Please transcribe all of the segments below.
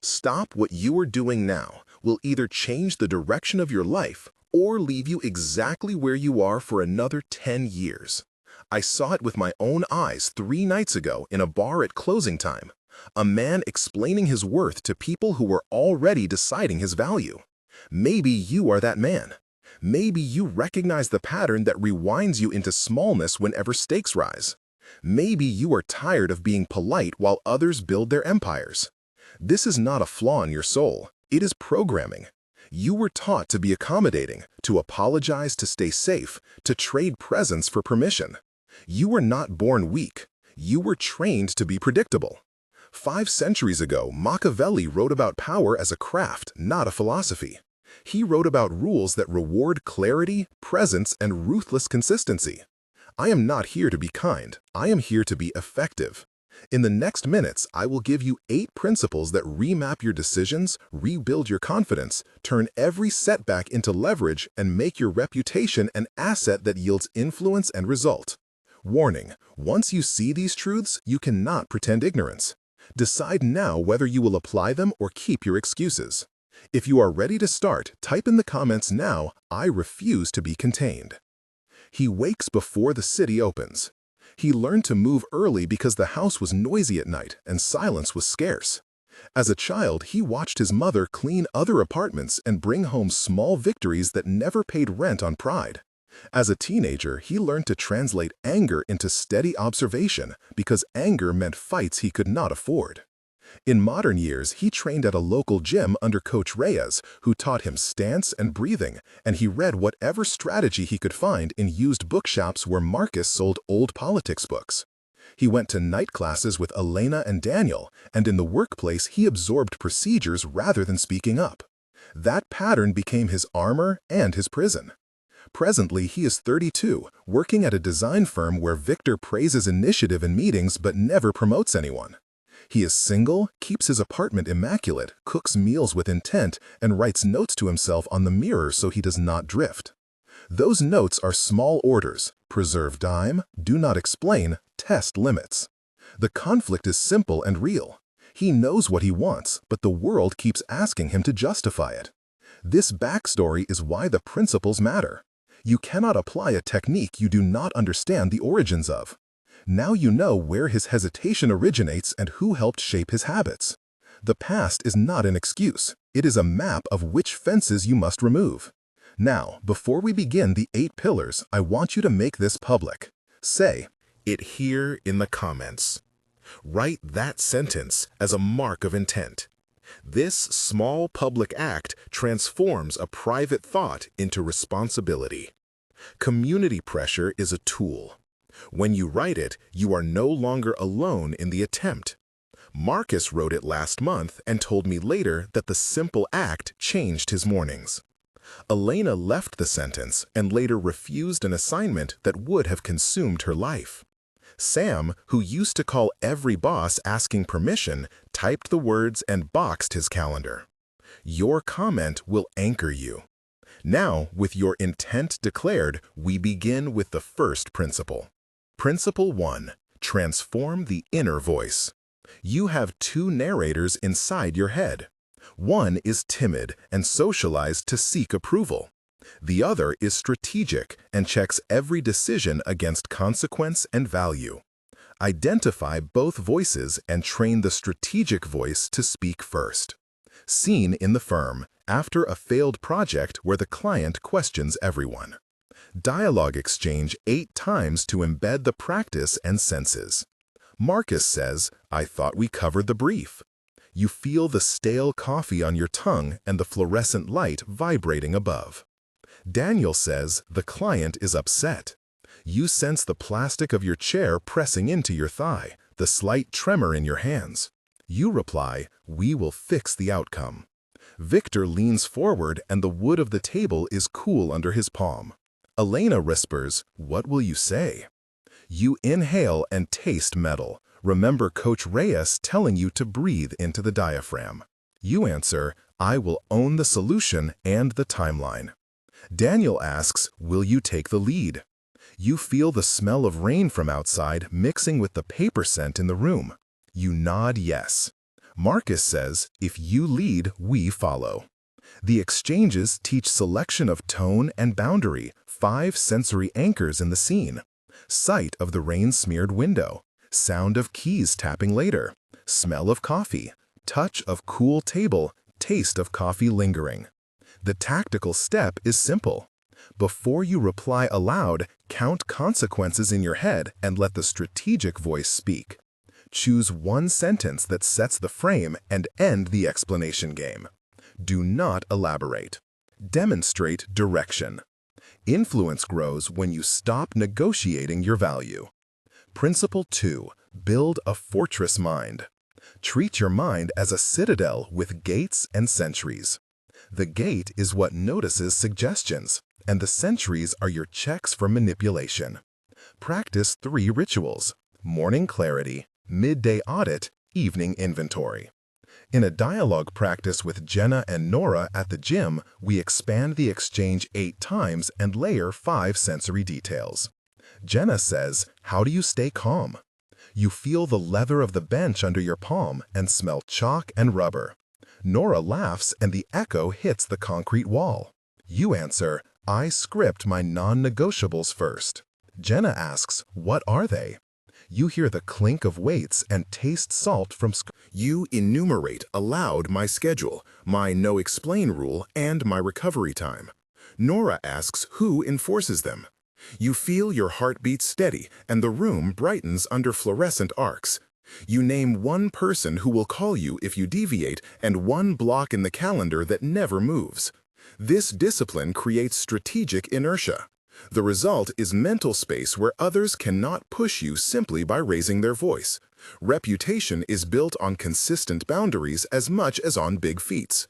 Stop what you are doing now will either change the direction of your life or leave you exactly where you are for another 10 years. I saw it with my own eyes 3 nights ago in a bar at closing time. A man explaining his worth to people who were already deciding his value. Maybe you are that man. Maybe you recognize the pattern that rewinds you into smallness whenever stakes rise. Maybe you are tired of being polite while others build their empires. This is not a flaw in your soul. It is programming. You were taught to be accommodating, to apologize to stay safe, to trade presence for permission. You were not born weak. You were trained to be predictable. 5 centuries ago, Machiavelli wrote about power as a craft, not a philosophy. He wrote about rules that reward clarity, presence, and ruthless consistency. I am not here to be kind. I am here to be effective. In the next minutes, I will give you 8 principles that remap your decisions, rebuild your confidence, turn every setback into leverage, and make your reputation an asset that yields influence and result. Warning: once you see these truths, you cannot pretend ignorance. Decide now whether you will apply them or keep your excuses. If you are ready to start, type in the comments now, "I refuse to be contained." He wakes before the city opens. He learned to move early because the house was noisy at night and silence was scarce. As a child, he watched his mother clean other apartments and bring home small victories that never paid rent on pride. As a teenager, he learned to translate anger into steady observation because anger meant fights he could not afford. In modern years, he trained at a local gym under Coach Reyes, who taught him stance and breathing, and he read whatever strategy he could find in used bookshops where Marcus sold old politics books. He went to night classes with Elena and Daniel, and in the workplace he absorbed procedures rather than speaking up. That pattern became his armor and his prison. Presently, he is 32, working at a design firm where Victor praises initiative in meetings but never promotes anyone. He is single, keeps his apartment immaculate, cooks meals with intent, and writes notes to himself on the mirror so he does not drift. Those notes are small orders: preserve time, do not explain, test limits. The conflict is simple and real. He knows what he wants, but the world keeps asking him to justify it. This backstory is why the principles matter. You cannot apply a technique you do not understand the origins of. Now you know where his hesitation originates and who helped shape his habits. The past is not an excuse. It is a map of which fences you must remove. Now, before we begin the 8 pillars, I want you to make this public. Say it here in the comments. Write that sentence as a mark of intent. This small public act transforms a private thought into responsibility. Community pressure is a tool. When you write it, you are no longer alone in the attempt. Marcus wrote it last month and told me later that the simple act changed his mornings. Elena left the sentence and later refused an assignment that would have consumed her life. Sam, who used to call every boss asking permission, typed the words and boxed his calendar. Your comment will anchor you. Now, with your intent declared, we begin with the first principle. Principle 1. Transform the inner voice. You have 2 narrators inside your head. One is timid and socialized to seek approval. The other is strategic and checks every decision against consequence and value. Identify both voices and train the strategic voice to speak first. Seen in the firm, after a failed project where the client questions everyone. Dialogue exchange 8 times to embed the practice and senses. Marcus says, "I thought we covered the brief." You feel the stale coffee on your tongue and the fluorescent light vibrating above. Daniel says, "The client is upset." You sense the plastic of your chair pressing into your thigh, the slight tremor in your hands. You reply, "We will fix the outcome." Victor leans forward and the wood of the table is cool under his palm. Elena whispers, "What will you say?" You inhale and taste metal. Remember Coach Reyes telling you to breathe into the diaphragm. You answer, "I will own the solution and the timeline." Daniel asks, "Will you take the lead?" You feel the smell of rain from outside mixing with the paper scent in the room. You nod yes. Marcus says, if you lead, we follow. The exchanges teach selection of tone and boundary, 5 sensory anchors in the scene. Sight of the rain-smeared window, sound of keys tapping later, smell of coffee, touch of cool table, taste of coffee lingering. The tactical step is simple. Before you reply aloud, count consequences in your head and let the strategic voice speak. Choose one sentence that sets the frame and end the explanation game. Do not elaborate. Demonstrate direction. Influence grows when you stop negotiating your value. Principle 2. Build a fortress mind. Treat your mind as a citadel with gates and sentries. The gate is what notices suggestions, and the sentries are your checks for manipulation. Practice 3 rituals: morning clarity, midday audit, evening inventory. In a dialogue practice with Jenna and Nora at the gym, we expand the exchange 8 times and layer 5 sensory details. Jenna says, "How do you stay calm?" You feel the leather of the bench under your palm and smell chalk and rubber. Nora laughs and the echo hits the concrete wall. You answer, "I script my non-negotiables first." Jenna asks, "What are they?" You hear the clink of weights and taste salt from You enumerate aloud my schedule, my no-explain rule, and my recovery time. Nora asks who enforces them. You feel your heartbeat steady and the room brightens under fluorescent arcs. You name one person who will call you if you deviate and one block in the calendar that never moves. This discipline creates strategic inertia. The result is mental space where others cannot push you simply by raising their voice. Reputation is built on consistent boundaries as much as on big feats.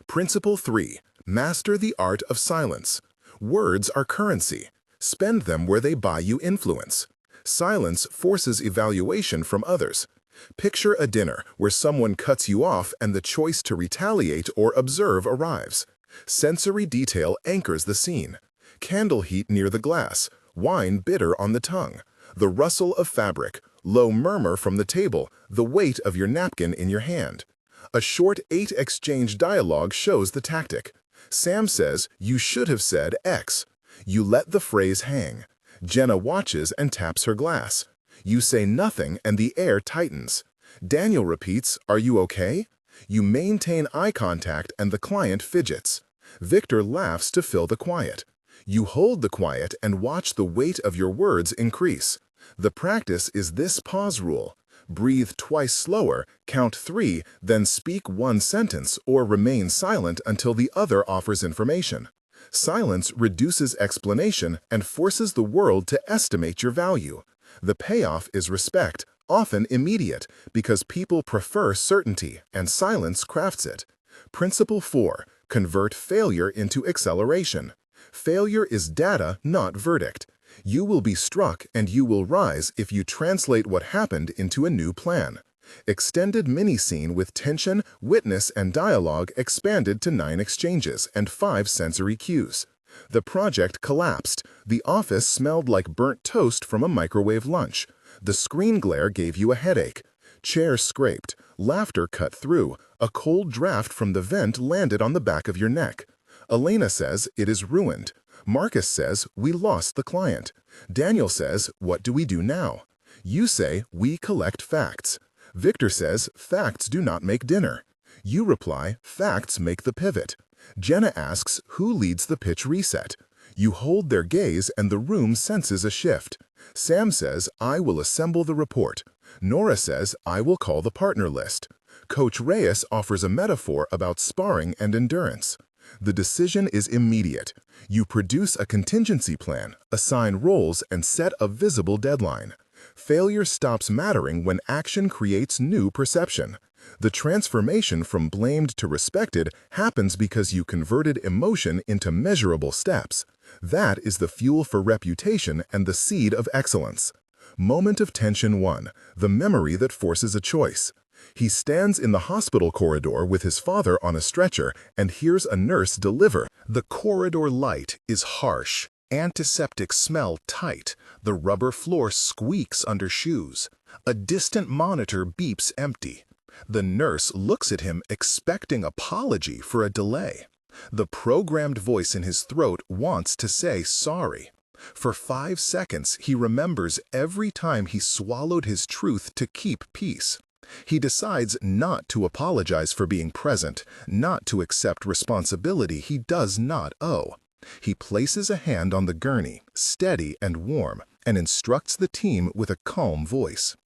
Principle 3. Master the art of silence. Words are currency. Spend them where they buy you influence. Silence forces evaluation from others. Picture a dinner where someone cuts you off and the choice to retaliate or observe arrives. Sensory detail anchors the scene. Candle heat near the glass, wine bitter on the tongue, the rustle of fabric, low murmur from the table, the weight of your napkin in your hand. A short 8 exchange dialogue shows the tactic. Sam says, "You should have said X." You let the phrase hang. Jenna watches and taps her glass. You say nothing and the air tightens. Daniel repeats, "Are you okay?" You maintain eye contact and the client fidgets. Victor laughs to fill the quiet. You hold the quiet and watch the weight of your words increase. The practice is this pause rule. Breathe twice slower, count 3, then speak one sentence or remain silent until the other offers information. Silence reduces explanation and forces the world to estimate your value. The payoff is respect, often immediate, because people prefer certainty and silence crafts it. Principle 4. Convert failure into acceleration. Failure is data, not verdict. You will be struck and you will rise if you translate what happened into a new plan. Extended mini-scene with tension, witness, and dialogue expanded to 9 exchanges and 5 sensory cues. The project collapsed. The office smelled like burnt toast from a microwave lunch. The screen glare gave you a headache. Chairs scraped. Laughter cut through. A cold draft from the vent landed on the back of your neck. Elena says, "It is ruined." Marcus says, "We lost the client." Daniel says, "What do we do now?" You say, "We collect facts." Victor says, "Facts do not make dinner." You reply, "Facts make the pivot." Jenna asks, "Who leads the pitch reset?" You hold their gaze and the room senses a shift. Sam says, "I will assemble the report." Nora says, "I will call the partner list." Coach Reyes offers a metaphor about sparring and endurance. The decision is immediate. You produce a contingency plan, assign roles, and set a visible deadline. Failure stops mattering when action creates new perception. The transformation from blamed to respected happens because you converted emotion into measurable steps. That is the fuel for reputation and the seed of excellence. Moment of tension 1, the memory that forces a choice. He stands in the hospital corridor with his father on a stretcher and hears a nurse deliver. The corridor light is harsh, antiseptic smell tight, the rubber floor squeaks under shoes. A distant monitor beeps empty. The nurse looks at him expecting apology for a delay. The programmed voice in his throat wants to say sorry. For 5 seconds, he remembers every time he swallowed his truth to keep peace. He decides not to apologize for being present, not to accept responsibility he does not owe. He places a hand on the gurney, steady and warm, and instructs the team with a calm voice.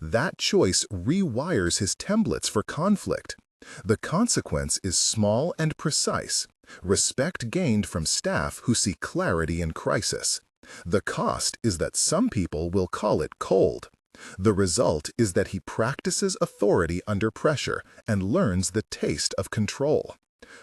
That choice rewires his templates for conflict. The consequence is small and precise. Respect gained from staff who see clarity in crisis. The cost is that some people will call it cold. The result is that he practices authority under pressure and learns the taste of control.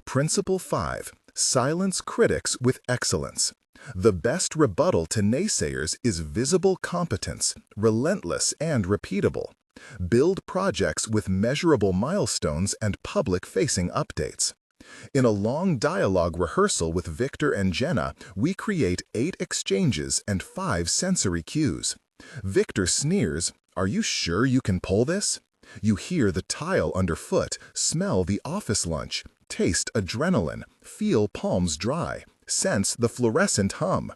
Principle 5. Silence critics with excellence. The best rebuttal to naysayers is visible competence, relentless and repeatable. Build projects with measurable milestones and public-facing updates. In a long dialogue rehearsal with Victor and Jenna, we create 8 exchanges and 5 sensory cues. Victor sneers, "Are you sure you can pull this?" You hear the tile underfoot, smell the office lunch, taste adrenaline, feel palms dry, sense the fluorescent hum.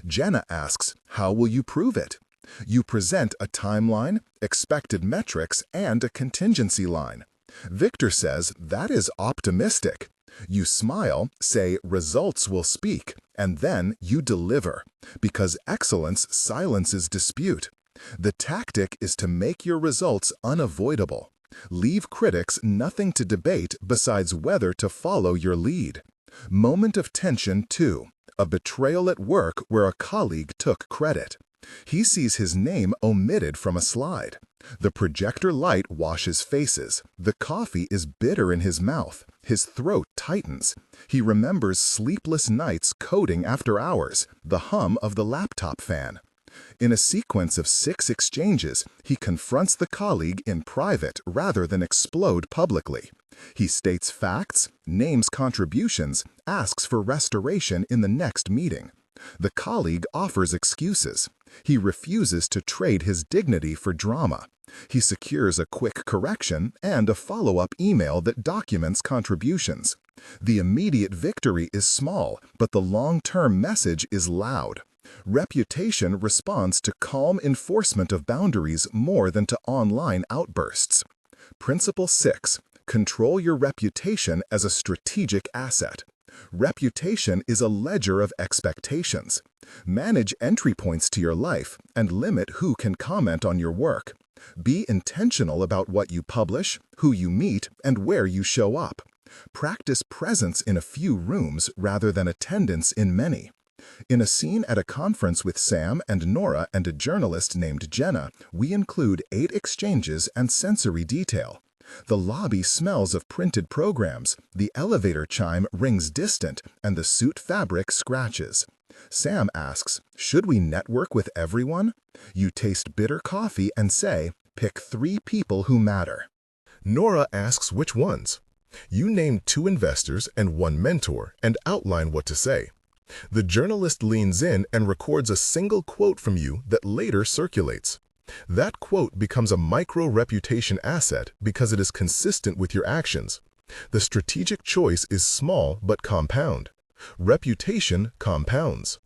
Jenna asks, "How will you prove it?" You present a timeline, expected metrics, and a contingency line. Victor says, "That is optimistic." You smile, say, "Results will speak," and then you deliver, because excellence silences dispute. The tactic is to make your results unavoidable. Leave critics nothing to debate besides whether to follow your lead. Moment of tension 2. A betrayal at work where a colleague took credit. He sees his name omitted from a slide. The projector light washes faces. The coffee is bitter in his mouth. His throat tightens. He remembers sleepless nights coding after hours, the hum of the laptop fan. In a sequence of 6 exchanges, he confronts the colleague in private rather than explode publicly. He states facts, names contributions, asks for restoration in the next meeting. The colleague offers excuses. He refuses to trade his dignity for drama. He secures a quick correction and a follow-up email that documents contributions. The immediate victory is small, but the long-term message is loud. Reputation responds to calm enforcement of boundaries more than to online outbursts. Principle 6. Control your reputation as a strategic asset. Reputation is a ledger of expectations. Manage entry points to your life and limit who can comment on your work. Be intentional about what you publish, who you meet, and where you show up. Practice presence in a few rooms rather than attendance in many. In a scene at a conference with Sam and Nora and a journalist named Jenna, we include 8 exchanges and sensory detail. The lobby smells of printed programs, the elevator chime rings distant, and the suit fabric scratches. Sam asks, "Should we network with everyone?" You taste bitter coffee and say, "Pick 3 people who matter." Nora asks which ones. You name 2 investors and 1 mentor and outline what to say. The journalist leans in and records a single quote from you that later circulates. That quote becomes a micro-reputation asset because it is consistent with your actions. The strategic choice is small but compound. Reputation compounds.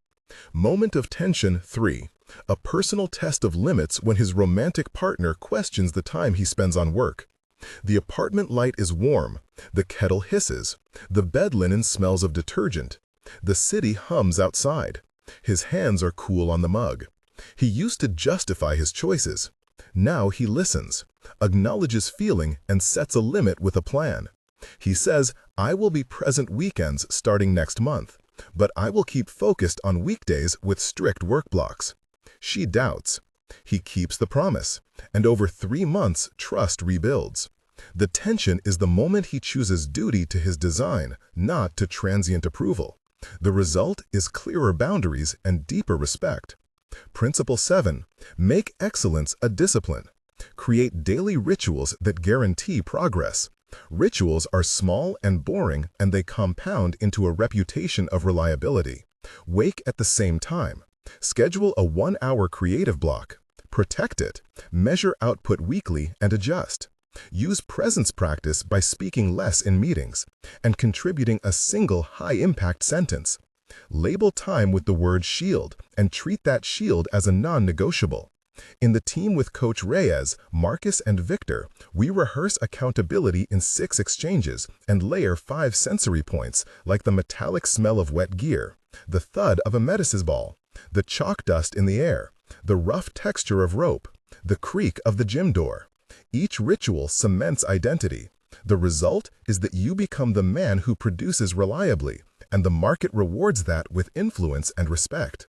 Moment of tension 3. A personal test of limits when his romantic partner questions the time he spends on work. The apartment light is warm. The kettle hisses. The bed linen smells of detergent. The city hums outside. His hands are cool on the mug. He used to justify his choices. Now he listens, acknowledges feeling, and sets a limit with a plan. He says, "I will be present weekends starting next month, but I will keep focused on weekdays with strict work blocks." She doubts. He keeps the promise, and over 3 months, trust rebuilds. The tension is the moment he chooses duty to his design, not to transient approval. The result is clearer boundaries and deeper respect. Principle 7. Make excellence a discipline. Create daily rituals that guarantee progress. Rituals are small and boring, and they compound into a reputation of reliability. Wake at the same time. Schedule a 1-hour creative block. Protect it. Measure output weekly and adjust. Use presence practice by speaking less in meetings and contributing a single high-impact sentence. Label time with the word shield and treat that shield as a non-negotiable. In the team with Coach Reyes, Marcus, and Victor, we rehearse accountability in 6 exchanges and layer 5 sensory points like the metallic smell of wet gear, the thud of a medicine ball, the chalk dust in the air, the rough texture of rope, the creak of the gym door. Each ritual cements identity. The result is that you become the man who produces reliably, and the market rewards that with influence and respect.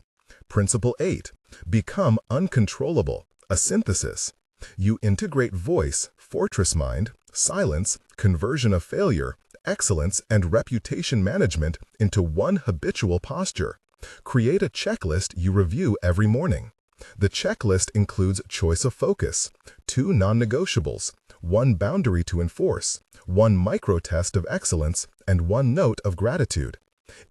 Principle 8. Become uncontrollable, a synthesis. You integrate voice, fortress mind, silence, conversion of failure, excellence, and reputation management into one habitual posture. Create a checklist you review every morning. The checklist includes choice of focus, 2 non-negotiables, 1 boundary to enforce, 1 micro-test of excellence, and 1 note of gratitude.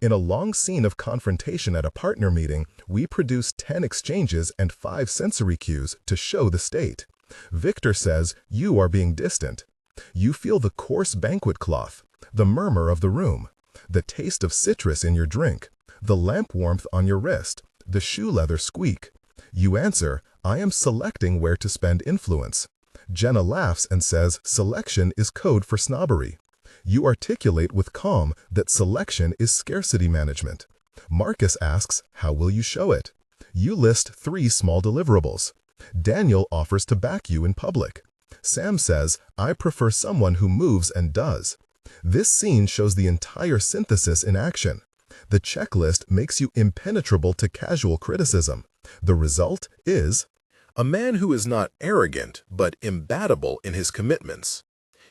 In a long scene of confrontation at a partner meeting, we produce 10 exchanges and 5 sensory cues to show the state. Victor says, "You are being distant." You feel the coarse banquet cloth, the murmur of the room, the taste of citrus in your drink, the lamp warmth on your wrist, the shoe leather squeak. You answer, "I am selecting where to spend influence." Jenna laughs and says, "Selection is code for snobbery." You articulate with calm that selection is scarcity management. Marcus asks, "How will you show it?" You list 3 small deliverables. Daniel offers to back you in public. Sam says, "I prefer someone who moves and does." This scene shows the entire synthesis in action. The checklist makes you impenetrable to casual criticism. The result is a man who is not arrogant but imbattable in his commitments.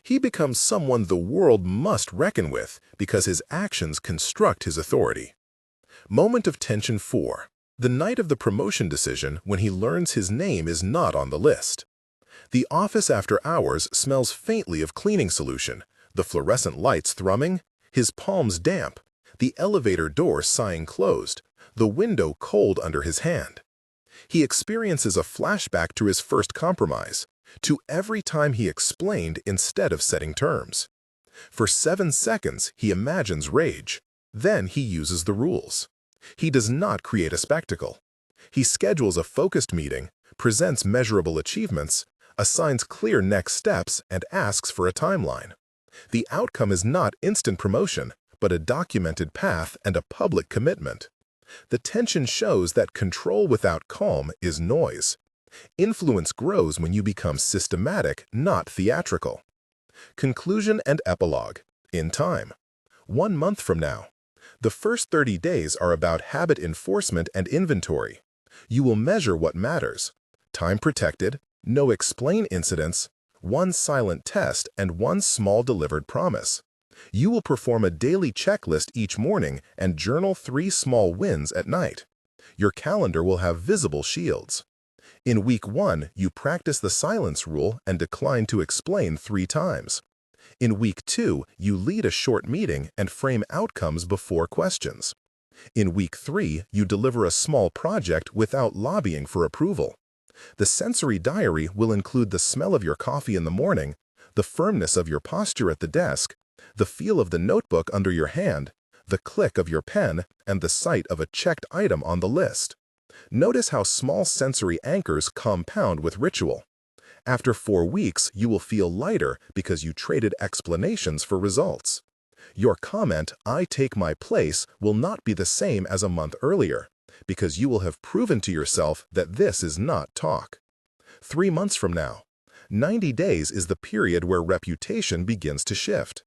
He becomes someone the world must reckon with because his actions construct his authority. Moment of tension 4. The night of the promotion decision when he learns his name is not on the list. The office after hours smells faintly of cleaning solution, the fluorescent lights thrumming, his palms damp, the elevator door sighing closed, the window cold under his hand. He experiences a flashback to his first compromise, to every time he explained instead of setting terms. For 7 seconds, he imagines rage. Then he uses the rules. He does not create a spectacle. He schedules a focused meeting, presents measurable achievements, assigns clear next steps, and asks for a timeline. The outcome is not instant promotion, but a documented path and a public commitment. The tension shows that control without calm is noise. Influence grows when you become systematic, not theatrical. Conclusion and epilogue. In time. 1 month from now. The first 30 days are about habit enforcement and inventory. You will measure what matters. Time protected, no explain incidents, 1 silent test, and 1 small delivered promise. You will perform a daily checklist each morning and journal 3 small wins at night. Your calendar will have visible shields. In week 1, you practice the silence rule and decline to explain 3 times. In week 2, you lead a short meeting and frame outcomes before questions. In week 3, you deliver a small project without lobbying for approval. The sensory diary will include the smell of your coffee in the morning, the firmness of your posture at the desk, the feel of the notebook under your hand, the click of your pen, and the sight of a checked item on the list. Notice how small sensory anchors compound with ritual. After 4 weeks, you will feel lighter because you traded explanations for results. Your comment, "I take my place," will not be the same as a month earlier, because you will have proven to yourself that this is not talk. 3 months from now. 90 days is the period where reputation begins to shift.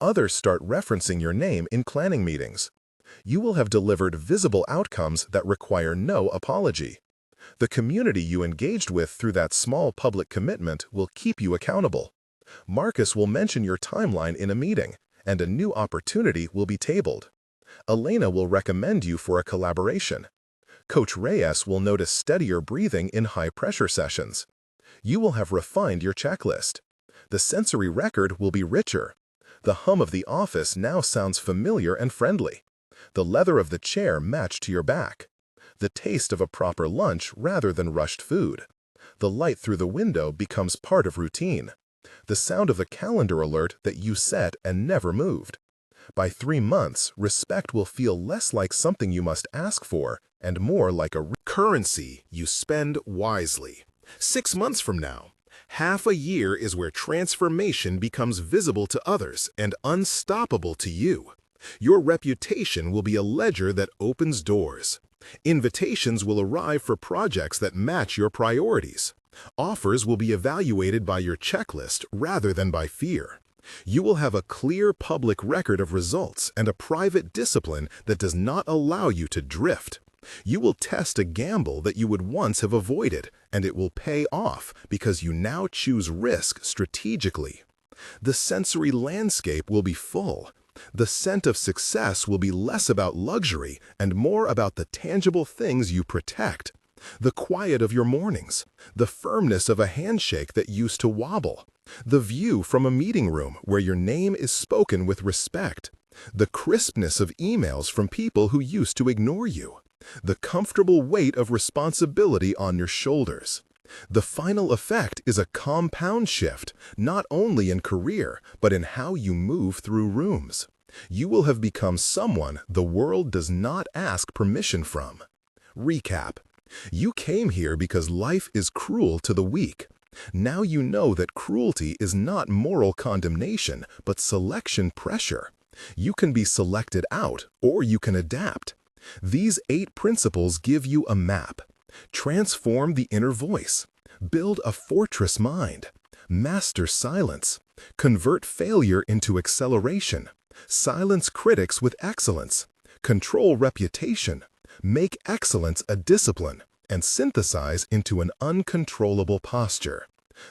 Others start referencing your name in planning meetings. You will have delivered visible outcomes that require no apology. The community you engaged with through that small public commitment will keep you accountable. Marcus will mention your timeline in a meeting, and a new opportunity will be tabled. Elena will recommend you for a collaboration. Coach Reyes will notice steadier breathing in high-pressure sessions. You will have refined your checklist. The sensory record will be richer. The hum of the office now sounds familiar and friendly. The leather of the chair matched to your back. The taste of a proper lunch rather than rushed food. The light through the window becomes part of routine. The sound of the calendar alert that you set and never moved. By 3 months, respect will feel less like something you must ask for and more like a currency you spend wisely. 6 months from now, half a year is where transformation becomes visible to others and unstoppable to you. Your reputation will be a ledger that opens doors. Invitations will arrive for projects that match your priorities. Offers will be evaluated by your checklist rather than by fear. You will have a clear public record of results and a private discipline that does not allow you to drift. You will test a gamble that you would once have avoided, and it will pay off because you now choose risk strategically. The sensory landscape will be full. The scent of success will be less about luxury and more about the tangible things you protect. The quiet of your mornings, the firmness of a handshake that used to wobble, the view from a meeting room where your name is spoken with respect, the crispness of emails from people who used to ignore you, the comfortable weight of responsibility on your shoulders. The final effect is a compound shift, not only in career, but in how you move through rooms. You will have become someone the world does not ask permission from. Recap. You came here because life is cruel to the weak. Now you know that cruelty is not moral condemnation, but selection pressure. You can be selected out, or you can adapt. These 8 principles give you a map. Transform the inner voice. Build a fortress mind. Master silence. Convert failure into acceleration. Silence critics with excellence. Control reputation. Make excellence a discipline, and synthesize into an uncontrollable posture.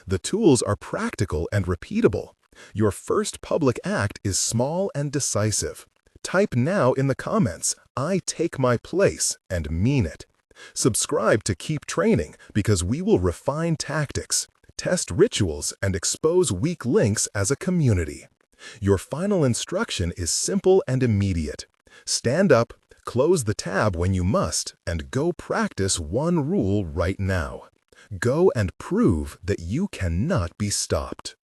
The tools are practical and repeatable. Your first public act is small and decisive. Type now in the comments, "I take my place," and mean it. Subscribe to keep training because we will refine tactics, test rituals, and expose weak links as a community. Your final instruction is simple and immediate. Stand up, close the tab when you must, and go practice one rule right now. Go and prove that you cannot be stopped.